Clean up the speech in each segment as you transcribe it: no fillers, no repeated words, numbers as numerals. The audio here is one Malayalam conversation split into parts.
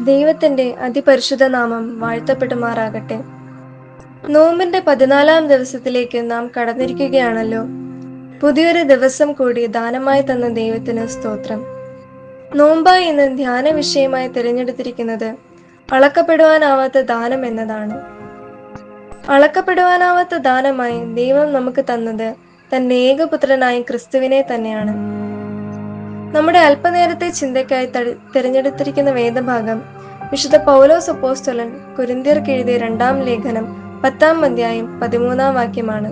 ദൈവത്തിന്റെ അതിപരിശുദ്ധ നാമം വാഴ്ത്തപ്പെടുമാറാകട്ടെ. നോമ്പിന്റെ 14-ാം ദിവസത്തിലേക്ക് നാം കടന്നിരിക്കുകയാണല്ലോ. പുതിയൊരു ദിവസം കൂടി ദാനമായി തന്ന ദൈവത്തിന് സ്തോത്രം. നോമ്പായി ഇന്ന് ധ്യാന വിഷയമായി തിരഞ്ഞെടുത്തിരിക്കുന്നത് അളക്കപ്പെടുവാനാവാത്ത ദാനം എന്നതാണ്. അളക്കപ്പെടുവാനാവാത്ത ദാനമായി ദൈവം നമുക്ക് തന്നത് തന്റെ ഏകപുത്രനായ ക്രിസ്തുവിനെ തന്നെയാണ്. നമ്മുടെ അല്പനേരത്തെ ചിന്തയ്ക്കായി തിരഞ്ഞെടുത്തിരിക്കുന്ന വേദഭാഗം വിശുദ്ധ പൗലോസ് അപ്പോസ്തലൻ കൊരിന്ത്യർക്ക് എഴുതിയ 2-ാം ലേഖനം 10-ാം അധ്യായം 13-ാം വാക്യമാണ്.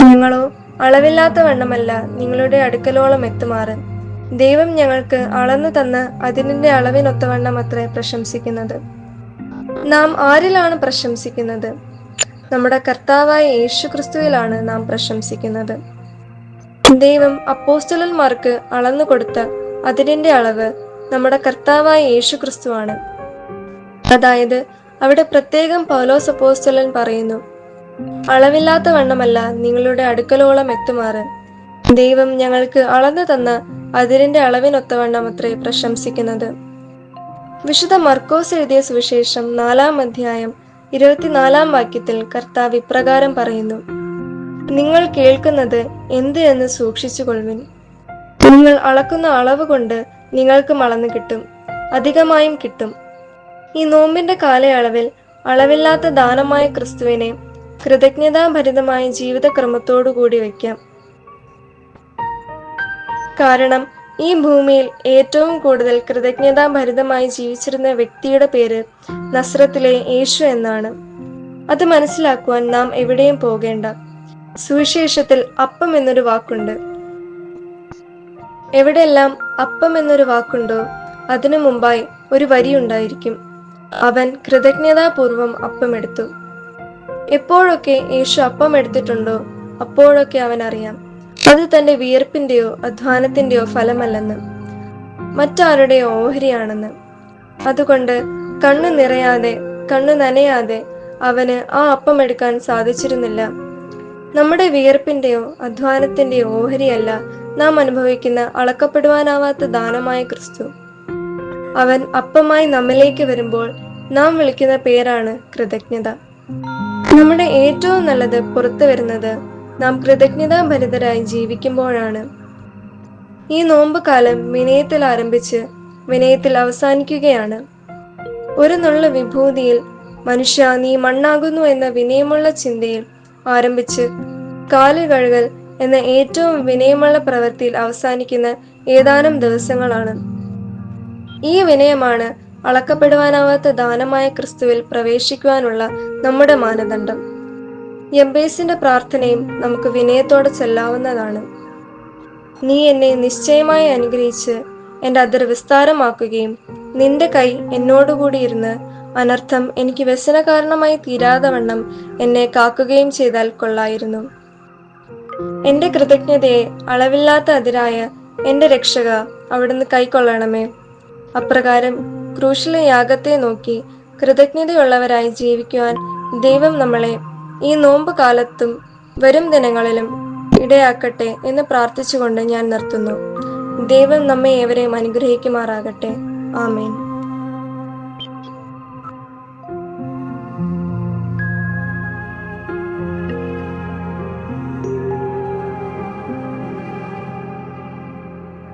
ഞങ്ങളോ അളവില്ലാത്ത വണ്ണമല്ല നിങ്ങളുടെ അടുക്കലോളം എത്തുമാറ് ദൈവം ഞങ്ങൾക്ക് അളന്നു തന്ന് അതിന്റെ അളവിനൊത്തവണ്ണം അത്രേ പ്രശംസിക്കുന്നത്. നാം ആരിലാണ് പ്രശംസിക്കുന്നത്? നമ്മുടെ കർത്താവായ യേശുക്രിസ്തുവിലാണ് നാം പ്രശംസിക്കുന്നത്. ദൈവം അപ്പോസ്തലന്മാർക്ക് അളന്നു കൊടുത്ത അതിരിന്റെ അളവ് നമ്മുടെ കർത്താവായ യേശുക്രിസ്തുവാണ്. അതായത് അവിടെ പ്രത്യേകം പൗലോസ് അപ്പോസ്തലൻ പറയുന്നു, അളവില്ലാത്ത വണ്ണമല്ല നിങ്ങളുടെ അടുക്കലോളം എത്തുമാറ് ദൈവം ഞങ്ങൾക്ക് അളന്നു തന്ന അതിരിന്റെ അളവിനൊത്തവണ്ണം അത്രേ പ്രശംസിക്കുന്നത്. വിശുദ്ധ മർക്കോസ് എഴുതിയ സുവിശേഷം 4-ാം അധ്യായം 24-ാം വാക്യത്തിൽ കർത്താവ് ഇപ്രകാരം പറയുന്നു, നിങ്ങൾ കേൾക്കുന്നത് എന്ത് എന്ന് സൂക്ഷിച്ചുകൊള്ളുവിൻ. നിങ്ങൾ അളക്കുന്ന അളവ് കൊണ്ട് നിങ്ങൾക്കും അളന്നു കിട്ടും, അധികമായും കിട്ടും. ഈ നോമ്പിന്റെ കാലയളവിൽ അളവില്ലാത്ത ദാനമായ ക്രിസ്തുവിനെ കൃതജ്ഞതാഭരിതമായ ജീവിതക്രമത്തോടു കൂടി വയ്ക്കാം. കാരണം ഈ ഭൂമിയിൽ ഏറ്റവും കൂടുതൽ കൃതജ്ഞതാഭരിതമായി ജീവിച്ചിരുന്ന വ്യക്തിയുടെ പേര് നസ്രത്തിലെ യേശു എന്നാണ്. അത് മനസ്സിലാക്കുവാൻ നാം എവിടെയും പോകേണ്ട. സുവിശേഷത്തിൽ അപ്പം എന്നൊരു വാക്കുണ്ട്. എവിടെയെല്ലാം അപ്പം എന്നൊരു വാക്കുണ്ടോ അതിനു മുമ്പായി ഒരു വരി ഉണ്ടായിരിക്കും. അവൻ കൃതജ്ഞതാപൂർവം അപ്പമെടുത്തു. എപ്പോഴൊക്കെ യേശു അപ്പം എടുത്തിട്ടുണ്ടോ അപ്പോഴൊക്കെ അവൻ അറിയാം അത് തന്റെ വിയർപ്പിന്റെയോ അധ്വാനത്തിന്റെയോ ഫലമല്ലെന്ന്, മറ്റാരുടെയോ ഓഹരിയാണെന്ന്. അതുകൊണ്ട് കണ്ണു നിറയാതെ കണ്ണു നനയാതെ അവന് ആ അപ്പം എടുക്കാൻ സാധിച്ചിരുന്നില്ല. നമ്മുടെ വിയർപ്പിന്റെയോ അധ്വാനത്തിന്റെയോ ഓഹരിയല്ല നാം അനുഭവിക്കുന്ന അളക്കപ്പെടുവാനാവാത്ത ദാനമായ ക്രിസ്തു. അവൻ അപ്പമായി നമ്മിലേക്ക് വരുമ്പോൾ നാം വിളിക്കുന്ന പേരാണ് കൃതജ്ഞത. നമ്മുടെ ഏറ്റവും നല്ലത് പുറത്തു വരുന്നത് നാം കൃതജ്ഞതാഭരിതരായി ജീവിക്കുമ്പോഴാണ്. ഈ നോമ്പ് കാലം വിനയത്തിൽ ആരംഭിച്ച് വിനയത്തിൽ അവസാനിക്കുകയാണ്. ഒരു നുള്ള വിഭൂതിയിൽ മനുഷ്യ നീ മണ്ണാകുന്നു എന്ന വിനയമുള്ള ചിന്തയിൽ ആരംഭിച്ച് കാല് കഴുകൽ എന്ന ഏറ്റവും വിനയമുള്ള പ്രവൃത്തിയിൽ അവസാനിക്കുന്ന ഏതാനും ദിവസങ്ങളാണ്. ഈ വിനയമാണ് അളക്കപ്പെടുവാനാവാത്ത ദാനമായ ക്രിസ്തുവിൽ പ്രവേശിക്കുവാനുള്ള നമ്മുടെ മാനദണ്ഡം. യബ്ബേസിന്റെ പ്രാർത്ഥനയും നമുക്ക് വിനയത്തോടെ ചൊല്ലാവുന്നതാണ്. നീ എന്നെ നിശ്ചയമായി അനുഗ്രഹിച്ച് എന്റെ അതിർ വിസ്താരമാക്കുകയും നിന്റെ കൈ എന്നോടുകൂടി ഇരുന്ന് അനർത്ഥം എനിക്ക് വ്യസന കാരണമായി തീരാതെ വണ്ണം എന്നെ കാക്കുകയും ചെയ്താൽ കൊള്ളായിരുന്നു. എന്റെ കൃതജ്ഞതയെ അളവില്ലാത്ത അതിരായ എന്റെ രക്ഷക അവിടുന്ന് കൈക്കൊള്ളണമേ. അപ്രകാരം ക്രൂശിലെ യാഗത്തെ നോക്കി കൃതജ്ഞതയുള്ളവരായി ജീവിക്കുവാൻ ദൈവം നമ്മളെ ഈ നോമ്പ് കാലത്തും വരും ദിനങ്ങളിലും ഇടയാക്കട്ടെ എന്ന് പ്രാർത്ഥിച്ചുകൊണ്ട് ഞാൻ നിർത്തുന്നു. ദൈവം നമ്മെ ഏവരെയും അനുഗ്രഹിക്കുമാറാകട്ടെ. ആമേൻ.